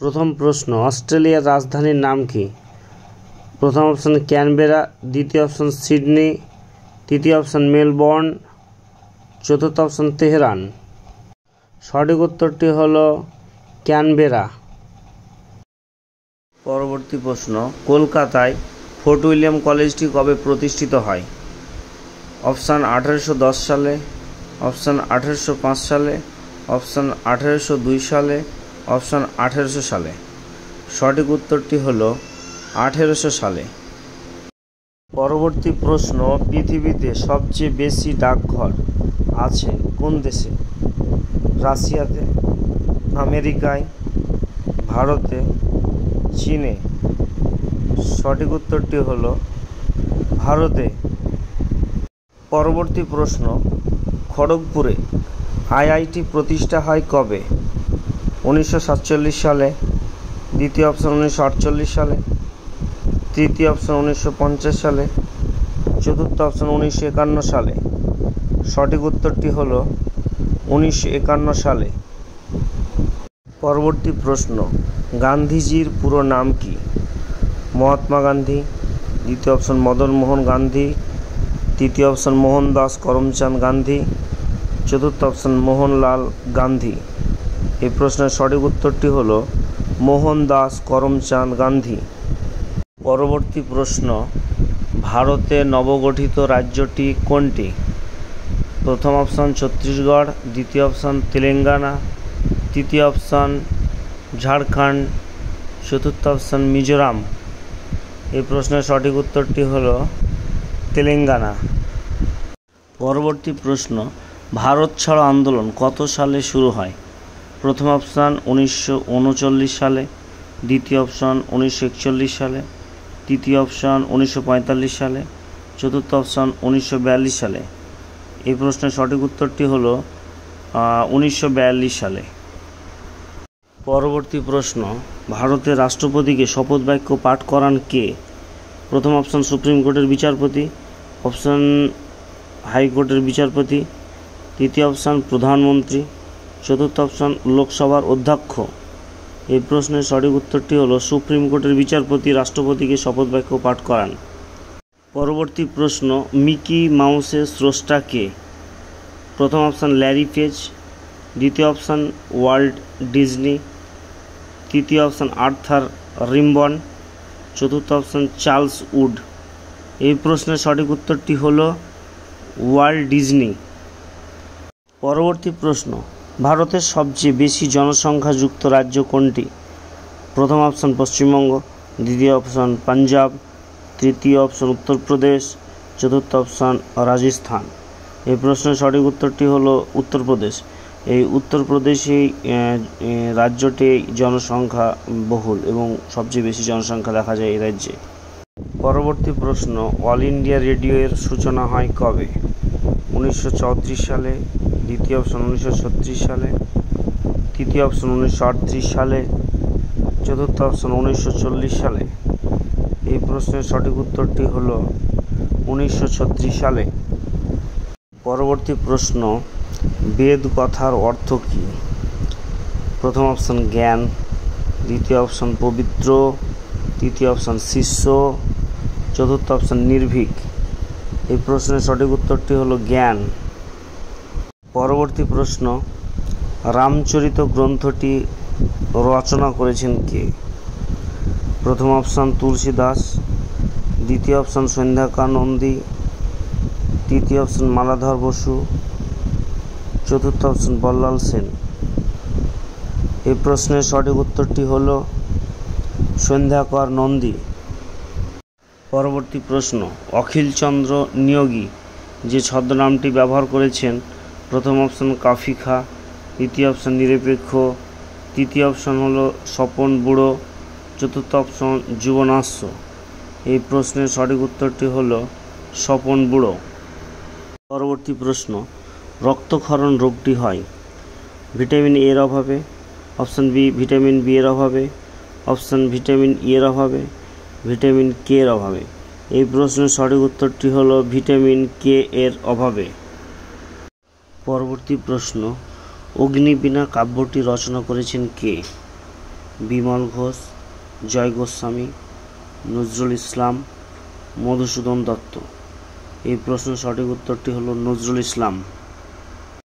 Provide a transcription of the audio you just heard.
প্রথম প্রশ্ন, অস্ট্রেলিয়ার রাজধানীর নাম কি? প্রথম অপশন ক্যানবেরা, দ্বিতীয় অপশন সিডনি, তৃতীয় অপশন মেলবোর্ন, চতুর্থ অপশন তেহরান। সঠিক উত্তরটি হল ক্যানবেরা। পরবর্তী প্রশ্ন, কলকাতায় ফোর্ট উইলিয়াম কলেজটি কবে প্রতিষ্ঠিত হয়? অপশান 1810 সালে, অপশান 1805 সালে, অপশান 1802 সালে, অপশান 1800 সালে। সঠিক উত্তরটি হল 1800 সালে। পরবর্তী প্রশ্ন, পৃথিবীতে সবচেয়ে বেশি ডাকঘর আছে কোন দেশে? রাশিয়াতে, আমেরিকায়, ভারতে, চীনে। সঠিক উত্তরটি হল ভারতে। পরবর্তী প্রশ্ন, খড়গপুরে আইআইটি প্রতিষ্ঠা হয় কবে? 1947 সালে, দ্বিতীয় অপশন 1948 সালে, তৃতীয় অপশন 1950 সালে, চতুর্থ অপশন 1951 সালে। সঠিক উত্তরটি হল 1951 সালে। পরবর্তী প্রশ্ন, গান্ধীজির পুরো নাম কি? মহাত্মা গান্ধী, দ্বিতীয় অপশন মদন মোহন গান্ধী, তৃতীয় অপশন মোহনদাস করমচাঁদ গান্ধী, চতুর্থ অপশন মোহনলাল গান্ধী। এই প্রশ্নের সঠিক উত্তরটি হল মোহনদাস করমচাঁদ গান্ধী। পরবর্তী প্রশ্ন, ভারতে নবগঠিত রাজ্যটি কোনটি? প্রথম অপশন ছত্তিশগড়, দ্বিতীয় অপশন তেলেঙ্গানা, তৃতীয় অপশন ঝাড়খণ্ড, চতুর্থ অপশন মিজোরাম। এই প্রশ্নের সঠিক উত্তরটি হল তেলেঙ্গানা। পরবর্তী প্রশ্ন, ভারত ছাড়ো আন্দোলন কত সালে শুরু হয়? প্রথম অপশান 1939 সালে, দ্বিতীয় অপশান 1941 সালে, তৃতীয় অপশান 1945 সালে, চতুর্থ অপশান 1942 সালে। এই প্রশ্নের সঠিক উত্তরটি হল 1942 সালে। পরবর্তী প্রশ্ন, ভারতের রাষ্ট্রপতিকে শপথ বাক্য পাঠ করান কে? প্রথম অপশান সুপ্রিম কোর্টের বিচারপতি, অপশান হাইকোর্টের বিচারপতি, তৃতীয় অপশান প্রধানমন্ত্রী, চতুর্থ অপশান লোকসভার অধ্যক্ষ। এই প্রশ্নের সঠিক উত্তরটি হল সুপ্রিম কোর্টের বিচারপতি রাষ্ট্রপতিকে শপথ বাক্য পাঠ করান। পরবর্তী প্রশ্ন, মিকি মাউসের স্রষ্টা কে? প্রথম অপশান ল্যারি পেজ, দ্বিতীয় অপশান ওয়াল্ট ডিজনি, তৃতীয় অপশান আর্থার রিম্বন, চতুর্থ অপশান চার্লস উড। এই প্রশ্নের সঠিক উত্তরটি হল ওয়াল্ট ডিজনি। পরবর্তী প্রশ্ন, ভারতের সবচেয়ে বেশি জনসংখ্যাযুক্ত রাজ্য কোনটি? প্রথম অপশান পশ্চিমবঙ্গ, দ্বিতীয় অপশান পাঞ্জাব, তৃতীয় অপশান উত্তরপ্রদেশ, চতুর্থ অপশান রাজস্থান। এই প্রশ্নের সঠিক উত্তরটি হল উত্তরপ্রদেশ। এই উত্তরপ্রদেশেই রাজ্যটি জনসংখ্যা বহুল এবং সবচেয়ে বেশি জনসংখ্যা দেখা যায় এই রাজ্যে। পরবর্তী প্রশ্ন, অল ইন্ডিয়া রেডিও এর সূচনা হয় কবে? 1934 সালে, দ্বিতীয় অপশন 1936 সালে, তৃতীয় অপশন 1938 সালে, চতুর্থ অপশন 1940 সালে। এই প্রশ্নের সঠিক উত্তরটি হল 1936 সালে। পরবর্তী প্রশ্ন, বেদ কথার অর্থ কী? প্রথম অপশন জ্ঞান, দ্বিতীয় অপশন পবিত্র, তৃতীয় অপশন শিষ্য, চতুর্থ অপশন নির্ভীক। এই প্রশ্নের সঠিক উত্তরটি হলো জ্ঞান। পরবর্তী প্রশ্ন, রামচরিত গ্রন্থটি রচনা করেছেন কে? প্রথম অপশন তুলসীদাস, দ্বিতীয় অপশন সন্ধ্যাকা নন্দী, তৃতীয় অপশন মালাধর বসু, চতুর্থ অপশন বল্লাল সেন। এই প্রশ্নের সঠিক উত্তরটি হল সন্ধ্যাকর নন্দী। পরবর্তী প্রশ্ন, অখিলচন্দ্র নিয়োগী যে ছদ্মনামটি ব্যবহার করেছেন, প্রথম অপশন কাফি খা, দ্বিতীয় অপশন নিরপেক্ষ, তৃতীয় অপশন হলো স্বপন বুড়ো, চতুর্থ অপশন যুবনাশ্য। এই প্রশ্নের সঠিক উত্তরটি হলো স্বপন বুড়ো। পরবর্তী প্রশ্ন, রক্তক্ষরণ রোগটি হয় ভিটামিন এর অভাবে, অপশন বি ভিটামিন বি এর অভাবে, অপশন ভিটামিন ই এর অভাবে, ভিটামিন কে এর অভাবে। এই প্রশ্নের সঠিক উত্তরটি হলো ভিটামিন কে এর অভাবে। পরবর্তী প্রশ্ন, অগ্নিবীণা কাব্যটি রচনা করেছেন কে? বিমল ঘোষ, জয় গোস্বামী, নজরুল ইসলাম, মধুসূদন দত্ত। এই প্রশ্নের সঠিক উত্তরটি হলো নজরুল ইসলাম।